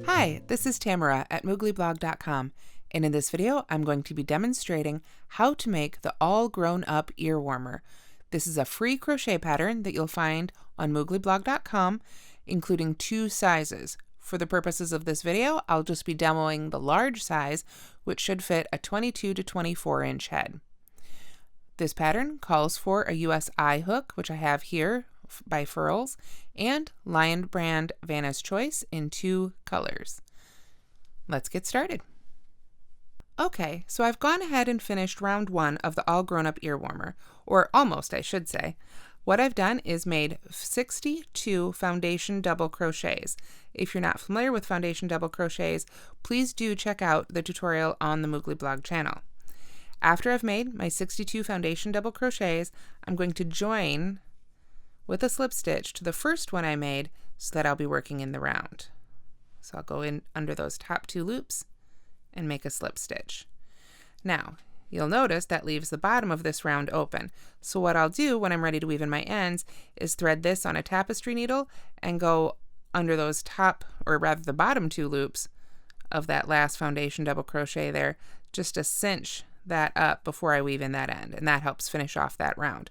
Hi, this is Tamara at Mooglyblog.com, and in this video I'm going to be demonstrating how to make the All Grown Up Earwarmer. This is a free crochet pattern that you'll find on Mooglyblog.com, including 2 sizes. For the purposes of this video, I'll just be demoing the large size, which should fit a 22 to 24 inch head. This pattern calls for a US eye hook, which I have here by Furls, and Lion Brand Vanna's Choice in 2 colors. Let's get started. Okay, so I've gone ahead and finished round 1 of the All Grown Up Earwarmer, or almost, I should say. What I've done is made 62 foundation double crochets. If you're not familiar with foundation double crochets, please do check out the tutorial on the Moogly blog channel. After I've made my 62 foundation double crochets, I'm going to join with a slip stitch to the first one I made so that I'll be working in the round. So I'll go in under those top 2 loops and make a slip stitch. Now, you'll notice that leaves the bottom of this round open. So what I'll do when I'm ready to weave in my ends is thread this on a tapestry needle and go under those top, or rather the bottom 2 loops of that last foundation double crochet there, just to cinch that up before I weave in that end, and that helps finish off that round.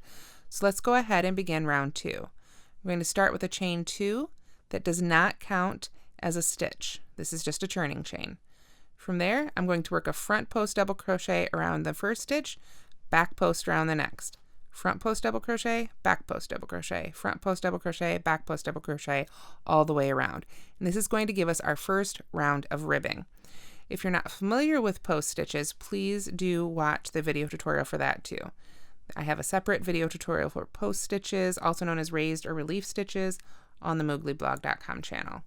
So let's go ahead and begin round 2. I'm going to start with a chain 2 that does not count as a stitch. This is just a turning chain. From there, I'm going to work a front post double crochet around the first stitch, back post around the next. Front post double crochet, back post double crochet, front post double crochet, back post double crochet, all the way around. And this is going to give us our first round of ribbing. If you're not familiar with post stitches, please do watch the video tutorial for that too. I have a separate video tutorial for post stitches, also known as raised or relief stitches, on the Mooglyblog.com channel.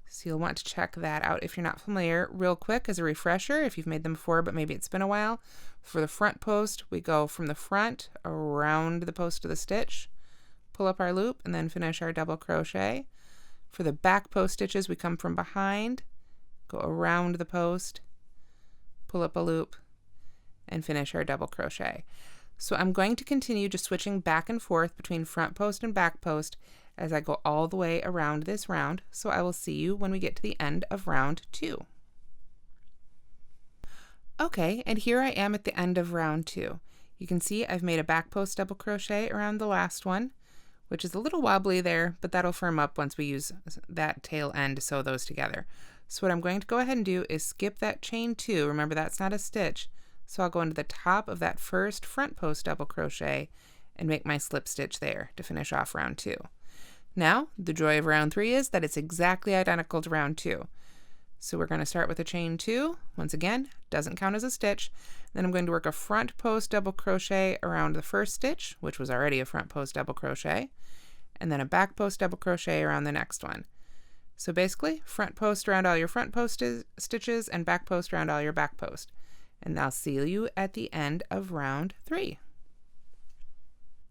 So you'll want to check that out if you're not familiar. Real quick, as a refresher, if you've made them before but maybe it's been a while, for the front post, we go from the front around the post of the stitch, pull up our loop, and then finish our double crochet. For the back post stitches, we come from behind, go around the post, pull up a loop, and finish our double crochet. So I'm going to continue just switching back and forth between front post and back post as I go all the way around this round, so I will see you when we get to the end of round 2. Okay, and here I am at the end of round 2. You can see I've made a back post double crochet around the last one, which is a little wobbly there, but that'll firm up once we use that tail end to sew those together. So what I'm going to go ahead and do is skip that chain 2. Remember, that's not a stitch. So I'll go into the top of that first front post double crochet and make my slip stitch there to finish off round 2. Now, the joy of round 3 is that it's exactly identical to round 2. So we're going to start with a chain 2. Once again, doesn't count as a stitch. Then I'm going to work a front post double crochet around the first stitch, which was already a front post double crochet, and then a back post double crochet around the next one. So basically, front post around all your front post stitches and back post around all your back post. And I'll see you at the end of round 3.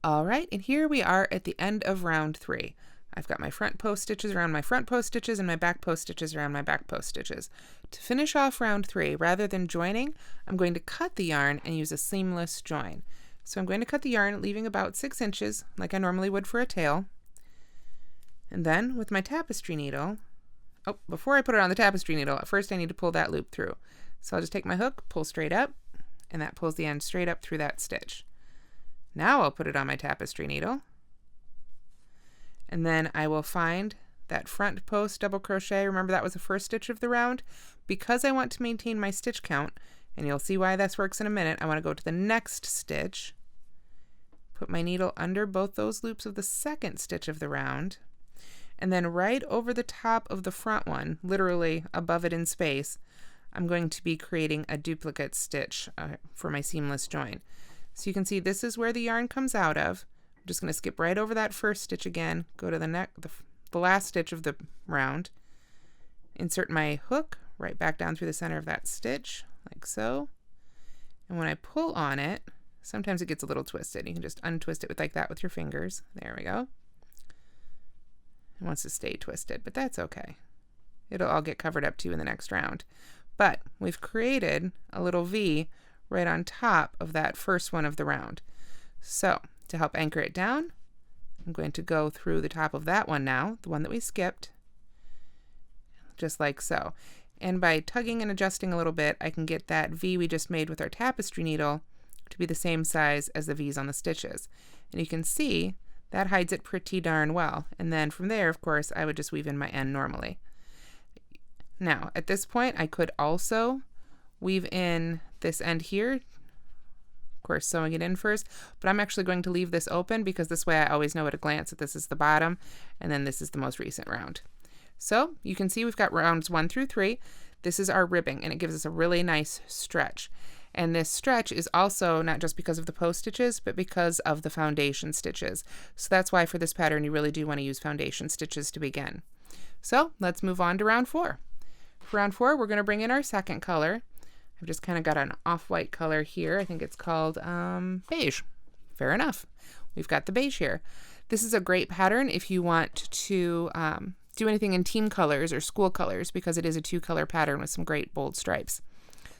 All right, and here we are at the end of round 3. I've got my front post stitches around my front post stitches and my back post stitches around my back post stitches. To finish off round 3, rather than joining, I'm going to cut the yarn and use a seamless join. So I'm going to cut the yarn, leaving about 6 inches, like I normally would for a tail. And then with my tapestry needle, before I put it on the tapestry needle, at first I need to pull that loop through. So I'll just take my hook, pull straight up, and that pulls the end straight up through that stitch. Now I'll put it on my tapestry needle, and then I will find that front post double crochet. Remember, that was the first stitch of the round. Because I want to maintain my stitch count, and you'll see why this works in a minute, I want to go to the next stitch, put my needle under both those loops of the second stitch of the round, and then right over the top of the front one, literally above it in space, I'm going to be creating a duplicate stitch for my seamless join. So you can see this is where the yarn comes out of. I'm just going to skip right over that first stitch again, go to the last stitch of the round, insert my hook right back down through the center of that stitch, like so. And when I pull on it, sometimes it gets a little twisted. You can just untwist it like that with your fingers. There we go. It wants to stay twisted, but that's okay. It'll all get covered up too in the next round. But we've created a little V right on top of that first one of the round. So to help anchor it down, I'm going to go through the top of that one now, the one that we skipped, just like so. And by tugging and adjusting a little bit, I can get that V we just made with our tapestry needle to be the same size as the V's on the stitches. And you can see that hides it pretty darn well. And then from there, of course, I would just weave in my end normally. Now, at this point, I could also weave in this end here, of course, sewing it in first, but I'm actually going to leave this open because this way I always know at a glance that this is the bottom, and then this is the most recent round. So you can see we've got rounds 1 through 3. This is our ribbing, and it gives us a really nice stretch. And this stretch is also not just because of the post stitches, but because of the foundation stitches. So that's why for this pattern, you really do want to use foundation stitches to begin. So let's move on to round 4. For round 4, we're going to bring in our second color. I've just kind of got an off-white color here. I think it's called beige. Fair enough. We've got the beige here. This is a great pattern if you want to do anything in team colors or school colors, because it is a 2-color pattern with some great bold stripes.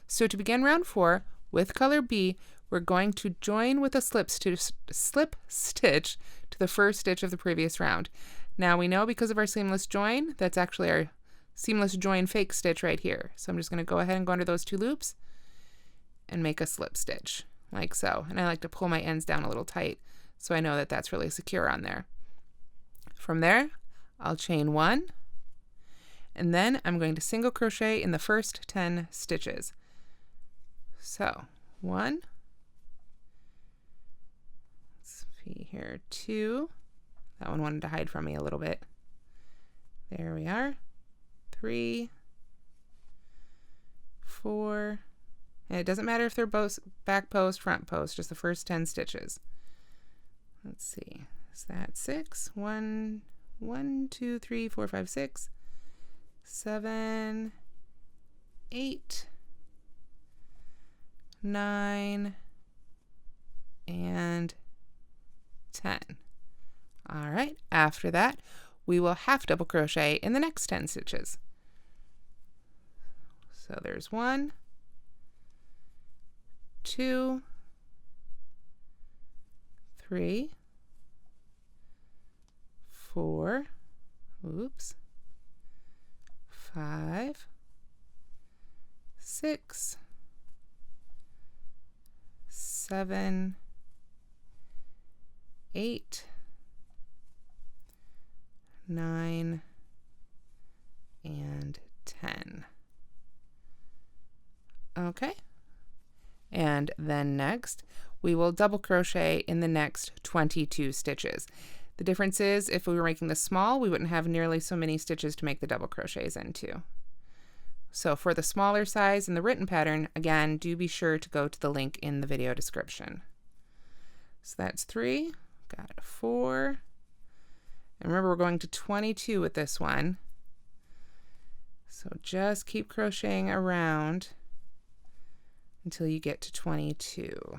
So to begin round 4 with color B, we're going to join with a slip stitch to the first stitch of the previous round. Now we know because of our seamless join, that's actually our seamless join fake stitch right here. So I'm just going to go ahead and go under those 2 loops and make a slip stitch like so. And I like to pull my ends down a little tight so I know that that's really secure on there. From there, I'll chain 1, and then I'm going to single crochet in the first 10 stitches. So 1, let's see here, 2, that one wanted to hide from me a little bit. There we are. 3, 4, and it doesn't matter if they're both back post, front post, just the first 10 stitches. Let's see, is that 6? 1, 2, 3, 4, 5, 6, 7, 8, 9, and 10. All right, after that, we will half double crochet in the next 10 stitches. So there's 1, 2, 3, 4, oops, 5, 6, 7, 8, 9, and 10. Okay, and then next we will double crochet in the next 22 stitches. The difference is if we were making this small, we wouldn't have nearly so many stitches to make the double crochets into. So for the smaller size in the written pattern, again, do be sure to go to the link in the video description. So that's 3, got 4, and remember we're going to 22 with this one. So just keep crocheting around until you get to 22.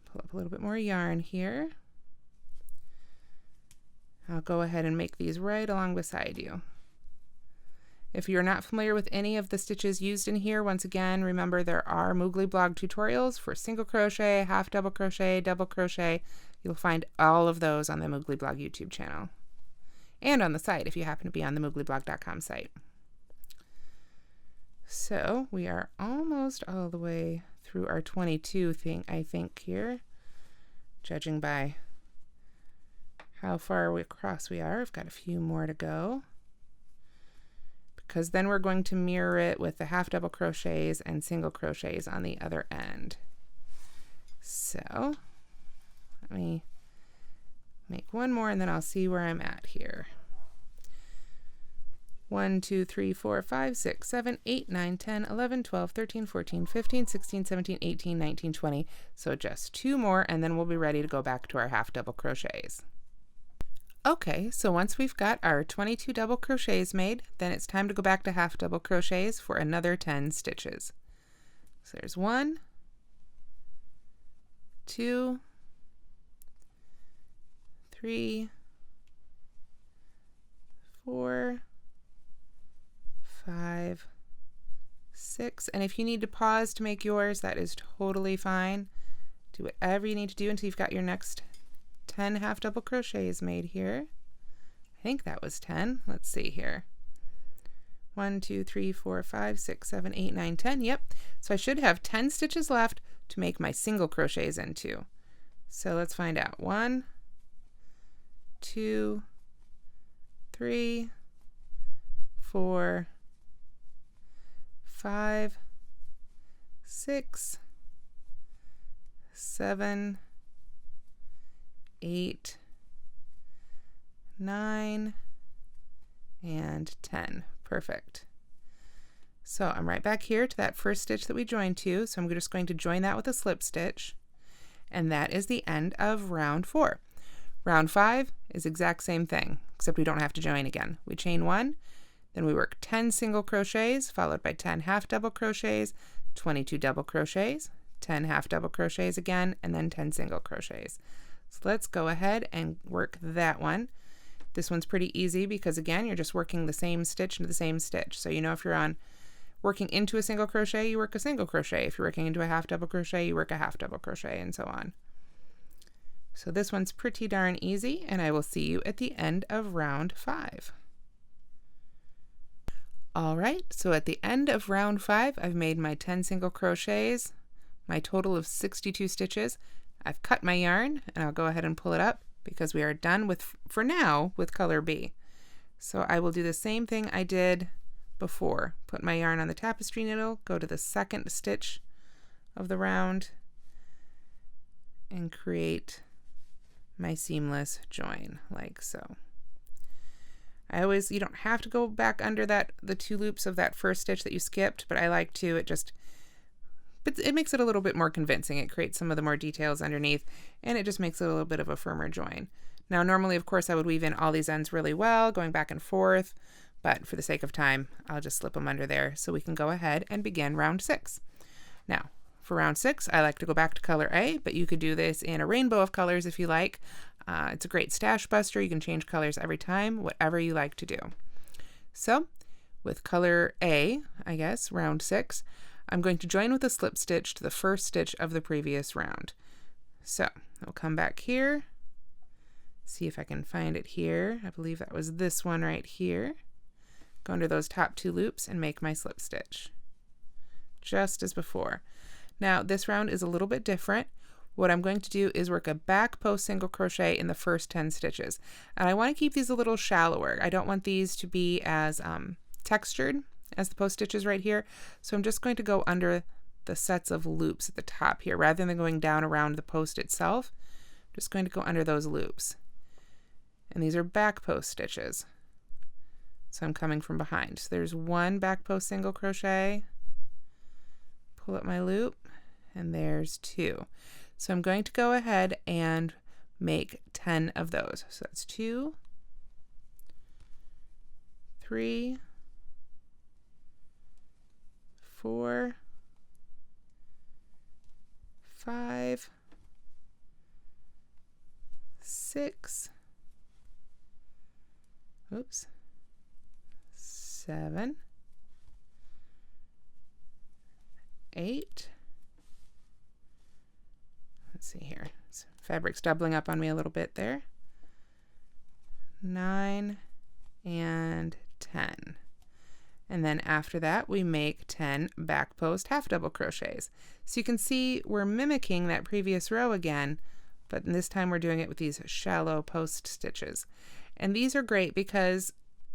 Pull up a little bit more yarn here. I'll go ahead and make these right along beside you. If you're not familiar with any of the stitches used in here, once again, remember there are Moogly blog tutorials for single crochet, half double crochet, double crochet. You'll find all of those on the Moogly blog YouTube channel and on the site if you happen to be on the Mooglyblog.com site. So we are almost all the way through our 22 thing, I think, here, judging by how far across we are. I've got a few more to go, because then we're going to mirror it with the half double crochets and single crochets on the other end. So let me make one more and then I'll see where I'm at here. 1, 2, 3, 4, 5, 6, 7, 8, 9, 10, 11, 12, 13, 14, 15, 16, 17, 18, 19, 20. So just 2 more and then we'll be ready to go back to our half double crochets. Okay, so once we've got our 22 double crochets made, then it's time to go back to half double crochets for another 10 stitches. So there's 1, 2, 3, 4, 5, 6, and if you need to pause to make yours, that is totally fine. Do whatever you need to do until you've got your next 10 half double crochets made here. I think that was 10. Let's see here. 1, 2, 3, 4, 5, 6, 7, 8, 9, 10. Yep. So I should have 10 stitches left to make my single crochets into. So let's find out. 1, 2, 3, 4, 5, 6, 7, 8, 9, and 10. Perfect. So I'm right back here to that first stitch that we joined to, so I'm just going to join that with a slip stitch, and that is the end of round 4. Round 5 is exact same thing, except we don't have to join again. We chain 1, then we work 10 single crochets, followed by 10 half double crochets, 22 double crochets, 10 half double crochets again, and then 10 single crochets. So let's go ahead and work that one. This one's pretty easy because, again, you're just working the same stitch into the same stitch. So you know if you're on working into a single crochet, you work a single crochet. If you're working into a half double crochet, you work a half double crochet, and so on. So this one's pretty darn easy, and I will see you at the end of round 5. All right, so at the end of round 5, I've made my 10 single crochets, my total of 62 stitches. I've cut my yarn, and I'll go ahead and pull it up, because we are done with, for now, with color B. So I will do the same thing I did before. Put my yarn on the tapestry needle, go to the second stitch of the round, and create my seamless join, like so. You don't have to go back under the 2 loops of that first stitch that you skipped, but I like to. It makes it a little bit more convincing. It creates some of the more details underneath, and it just makes it a little bit of a firmer join. Now, normally, of course, I would weave in all these ends really well, going back and forth, but for the sake of time, I'll just slip them under there so we can go ahead and begin round 6. Now, for round 6, I like to go back to color A, but you could do this in a rainbow of colors if you like. It's a great stash buster. You can change colors every time, whatever you like to do. So, with color A, I guess, round 6, I'm going to join with a slip stitch to the first stitch of the previous round. So I'll come back here, see if I can find it here. I believe that was this one right here. Go under those top 2 loops and make my slip stitch, just as before. Now this round is a little bit different. What I'm going to do is work a back post single crochet in the first 10 stitches. And I want to keep these a little shallower. I don't want these to be as textured as the post stitches right here. So I'm just going to go under the sets of loops at the top here. Rather than going down around the post itself, I'm just going to go under those loops. And these are back post stitches. So I'm coming from behind. So there's 1 back post single crochet, pull up my loop, and there's 2. So I'm going to go ahead and make 10 of those. So that's 2, 3, 4, 5, 6, 7, 8. Let's see here. Fabric's doubling up on me a little bit there. 9 and 10. And then after that, we make 10 back post half double crochets. So you can see we're mimicking that previous row again, but this time we're doing it with these shallow post stitches. And these are great because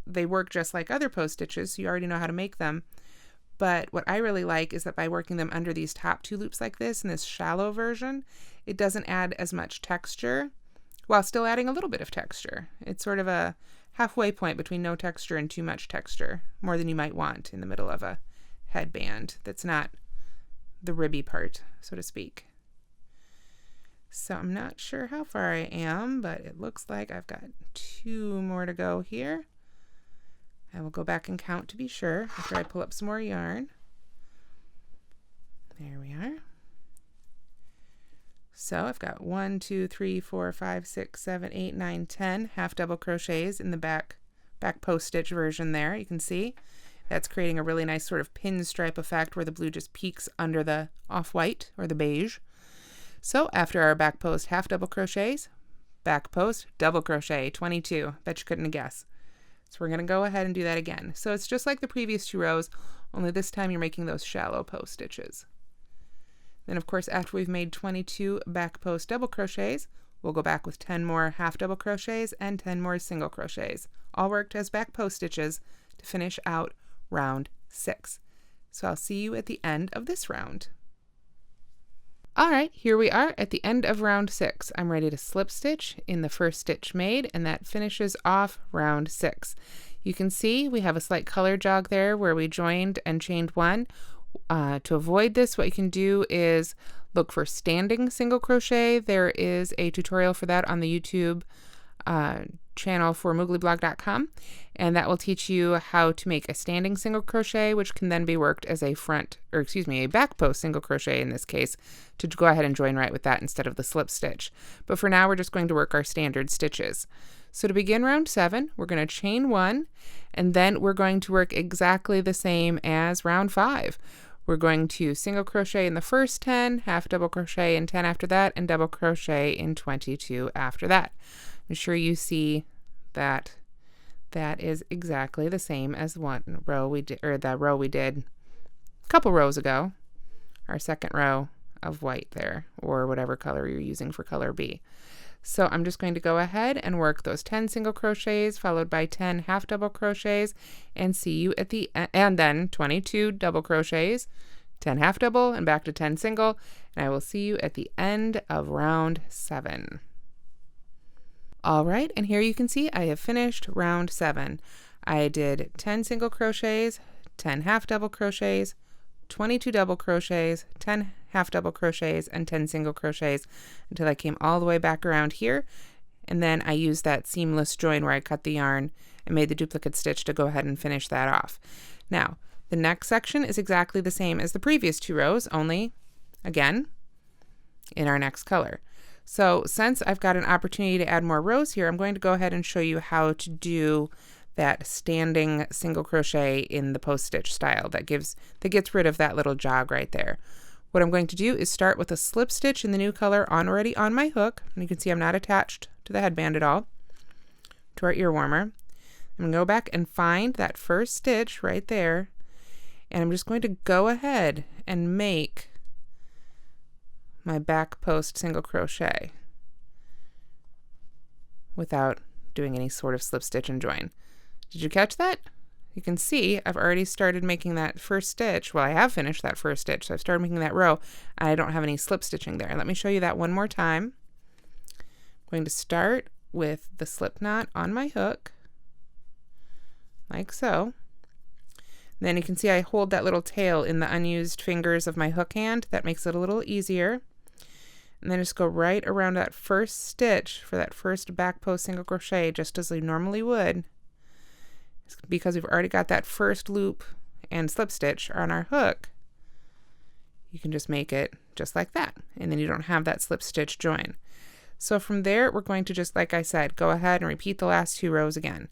they work just like other post stitches, so you already know how to make them. But what I really like is that by working them under these top 2 loops like this in this shallow version, it doesn't add as much texture while still adding a little bit of texture. It's sort of a halfway point between no texture and too much texture, more than you might want in the middle of a headband that's not the ribby part, so to speak. So I'm not sure how far I am, but it looks like I've got 2 more to go here. I will go back and count to be sure after I pull up some more yarn. There we are. So I've got 1, 2, 3, 4, 5, 6, 7, 8, 9, 10 half double crochets in the back post stitch version there. You can see that's creating a really nice sort of pinstripe effect where the blue just peeks under the off-white or the beige. So after our back post half double crochets, back post, double crochet, 22. Bet you couldn't guess. So we're going to go ahead and do that again. So it's just like the previous 2 rows, only this time you're making those shallow post stitches. Then of course, after we've made 22 back post double crochets, we'll go back with 10 more half double crochets and 10 more single crochets, all worked as back post stitches to finish out round 6. So I'll see you at the end of this round. All right, here we are at the end of round 6. I'm ready to slip stitch in the first stitch made, and that finishes off round 6. You can see we have a slight color jog there where we joined and chained 1. To avoid this, what you can do is look for standing single crochet. There is a tutorial for that on the YouTube channel for Mooglyblog.com, and that will teach you how to make a standing single crochet, which can then be worked as a a back post single crochet in this case, to go ahead and join right with that instead of the slip stitch. But for now, we're just going to work our standard stitches. So to begin round 7, we're going to chain 1, and then we're going to work exactly the same as round 5. We're going to single crochet in the first 10, half double crochet in 10 after that, and double crochet in 22 after that. I'm sure you see that that is exactly the same as one row we did, or the row we did a couple rows ago, our second row of white there, or whatever color you're using for color B. So I'm just going to go ahead and work those 10 single crochets followed by 10 half double crochets, and see you at the end, and then 22 double crochets, 10 half double, and back to 10 single, and I will see you at the end of round 7. All right, and here you can see I have finished round 7. I did 10 single crochets, 10 half double crochets, 22 double crochets, 10 half double crochets, and 10 single crochets until I came all the way back around here. And then I used that seamless join where I cut the yarn and made the duplicate stitch to go ahead and finish that off. Now, the next section is exactly the same as the previous 2 rows, only, again, in our next color. So since I've got an opportunity to add more rows here, I'm going to go ahead and show you how to do that standing single crochet in the post stitch style that gets rid of that little jog right there. What I'm going to do is start with a slip stitch in the new color already on my hook, and you can see I'm not attached to the headband at all, to our ear warmer. I'm going to go back and find that first stitch right there, and I'm just going to go ahead and make my back post single crochet without doing any sort of slip stitch and join. Did you catch that? You can see I've already started making that first stitch. Well, I have finished that first stitch, so I've started making that row, and I don't have any slip stitching there. Let me show you that one more time. I'm going to start with the slip knot on my hook, like so. Then you can see I hold that little tail in the unused fingers of my hook hand. That makes it a little easier. And then just go right around that first stitch for that first back post single crochet, just as we normally would. Because we've already got that first loop and slip stitch on our hook, you can just make it just like that, and then you don't have that slip stitch join. So from there, we're going to just, like I said, go ahead and repeat the last 2 rows again.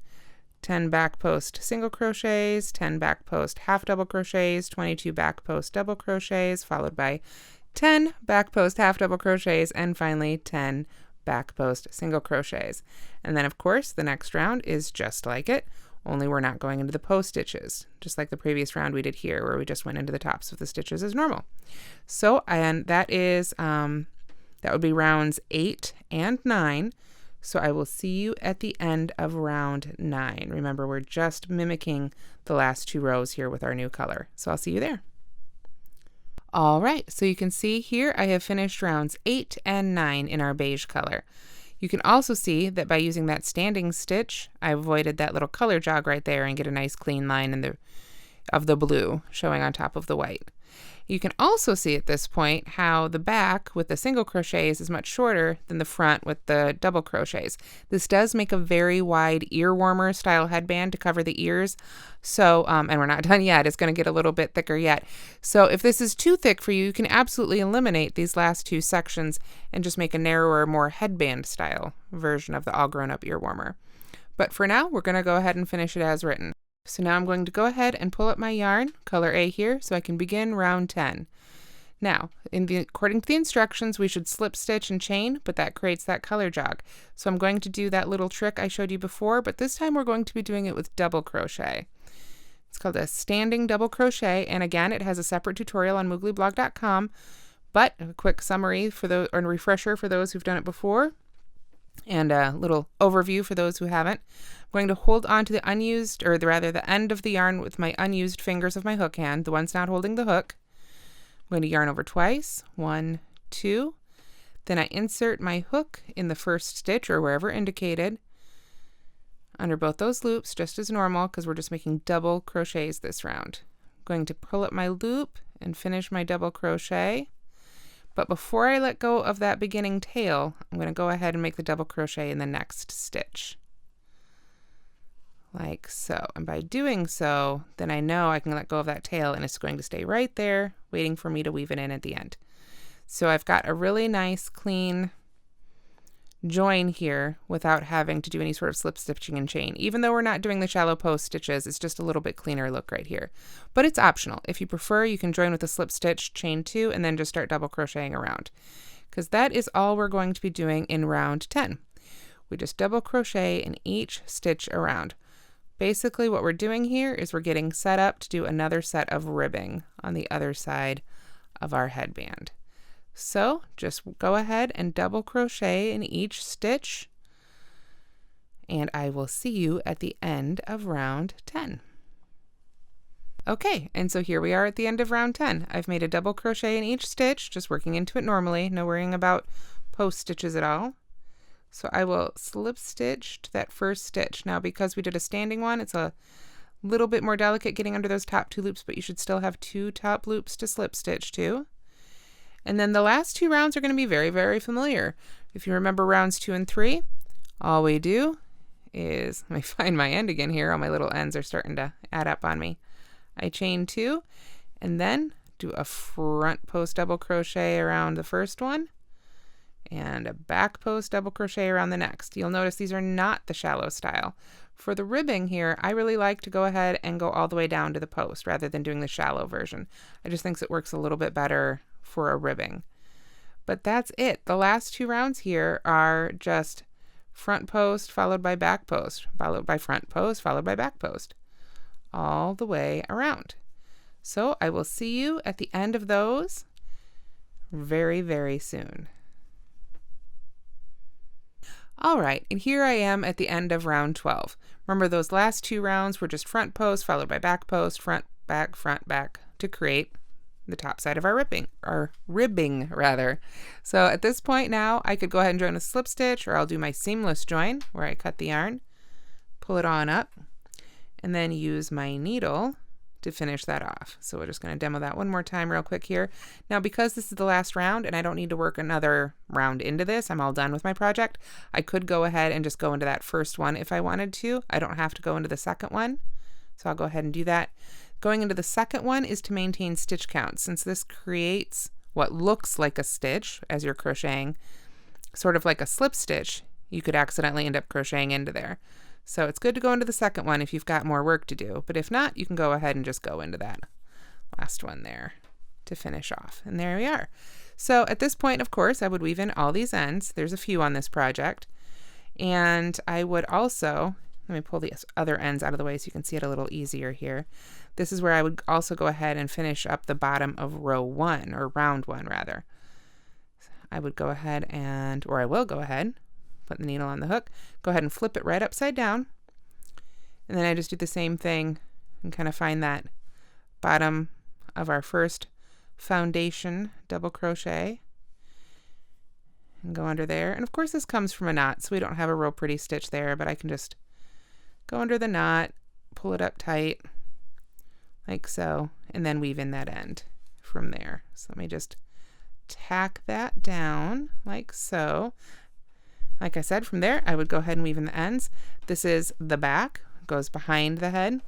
10 back post single crochets, 10 back post half double crochets, 22 back post double crochets, followed by 10 back post half double crochets, and finally 10 back post single crochets. And then of course the next round is just like it, only we're not going into the post stitches, just like the previous round we did here where we just went into the tops of the stitches as normal. So, and that is that would be rounds 8 and 9. So I will see you at the end of round 9. Remember, we're just mimicking the last 2 rows here with our new color. So I'll see you there. All right, so you can see here I have finished rounds 8 and 9 in our beige color. You can also see that by using that standing stitch, I avoided that little color jog right there and get a nice clean line of the blue showing on top of the white. You can also see at this point how the back with the single crochets is much shorter than the front with the double crochets. This does make a very wide ear warmer style headband to cover the ears. So, and we're not done yet. It's going to get a little bit thicker yet. So if this is too thick for you, you can absolutely eliminate these last 2 sections and just make a narrower, more headband style version of the All Grown Up Earwarmer. But for now, we're going to go ahead and finish it as written. So now I'm going to go ahead and pull up my yarn, color A here, so I can begin round 10. Now, according to the instructions, we should slip stitch and chain, but that creates that color jog. So I'm going to do that little trick I showed you before, but this time we're going to be doing it with double crochet. It's called a standing double crochet, and again, it has a separate tutorial on Mooglyblog.com, but a quick summary for those, or a refresher for those who've done it before, and a little overview for those who haven't. I'm going to hold on to the unused, or rather the end of the yarn with my unused fingers of my hook hand, the ones not holding the hook. I'm going to yarn over twice, 1, 2, then I insert my hook in the first stitch or wherever indicated under both those loops, just as normal, because we're just making double crochets this round. I'm going to pull up my loop and finish my double crochet, but before I let go of that beginning tail, I'm going to go ahead and make the double crochet in the next stitch, like so. And by doing so, then I know I can let go of that tail and it's going to stay right there waiting for me to weave it in at the end. So I've got a really nice clean join here without having to do any sort of slip stitching and chain. Even though we're not doing the shallow post stitches, it's just a little bit cleaner look right here. But it's optional. If you prefer, you can join with a slip stitch, chain 2, and then just start double crocheting around, because that is all we're going to be doing in round 10. We just double crochet in each stitch around. Basically what we're doing here is we're getting set up to do another set of ribbing on the other side of our headband. So just go ahead and double crochet in each stitch, and I will see you at the end of round 10. Okay, and so here we are at the end of round 10. I've made a double crochet in each stitch, just working into it normally, no worrying about post stitches at all. So I will slip stitch to that first stitch. Now, because we did a standing one, it's a little bit more delicate getting under those top 2 loops, but you should still have 2 top loops to slip stitch to. And then the last 2 rounds are going to be very, very familiar. If you remember rounds 2 and 3, all we do is, let me find my end again here. All my little ends are starting to add up on me. I chain 2 and then do a front post double crochet around the first one and a back post double crochet around the next. You'll notice these are not the shallow style. For the ribbing here, I really like to go ahead and go all the way down to the post rather than doing the shallow version. I just think it works a little bit better for a ribbing. But that's it. The last 2 rounds here are just front post followed by back post, followed by front post, followed by back post, all the way around. So I will see you at the end of those very, very soon. All right, and here I am at the end of round 12. Remember, those last 2 rounds were just front post followed by back post, front, back to create the top side of our ribbing rather. So at this point now, I could go ahead and join a slip stitch, or I'll do my seamless join where I cut the yarn, pull it on up, and then use my needle to finish that off. So we're just going to demo that one more time real quick here. Now, because this is the last round and I don't need to work another round into this, I'm all done with my project, I could go ahead and just go into that first one if I wanted to. I don't have to go into the second one. So I'll go ahead and do that. Going into the second one is to maintain stitch count, since this creates what looks like a stitch as you're crocheting, sort of like a slip stitch. You could accidentally end up crocheting into there. So it's good to go into the second one if you've got more work to do, but if not, you can go ahead and just go into that last one there to finish off. And there we are. So at this point, of course, I would weave in all these ends. There's a few on this project. And I would also, let me pull the other ends out of the way so you can see it a little easier here. This is where I would also go ahead and finish up the bottom of row 1, or round 1 rather. I would go ahead and, or I will go ahead, put the needle on the hook, go ahead and flip it right upside down. And then I just do the same thing and kind of find that bottom of our first foundation double crochet and go under there. And of course this comes from a knot, so we don't have a real pretty stitch there, but I can just go under the knot, pull it up tight like so, and then weave in that end from there. So let me just tack that down like so. Like I said, from there I would go ahead and weave in the ends. This is the back, goes behind the head.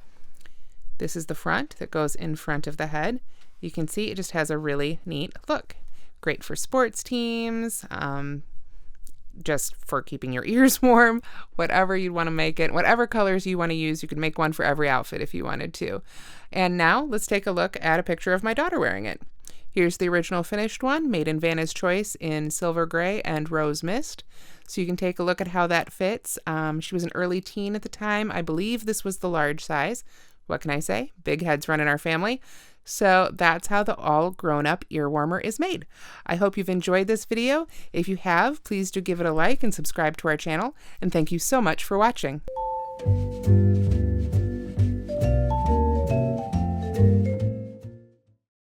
This is the front that goes in front of the head. You can see it just has a really neat look. Great for sports teams, just for keeping your ears warm, whatever you'd want to make it, whatever colors you want to use. You could make one for every outfit if you wanted to. And now let's take a look at a picture of my daughter wearing it. Here's the original finished one, made in Vanna's Choice in Silver Gray and Rose Mist. So you can take a look at how that fits. She was an early teen at the time. I believe this was the large size. What can I say? Big heads run in our family. So that's how the All Grown Up Earwarmer is made. I hope you've enjoyed this video. If you have, please do give it a like and subscribe to our channel. And thank you so much for watching.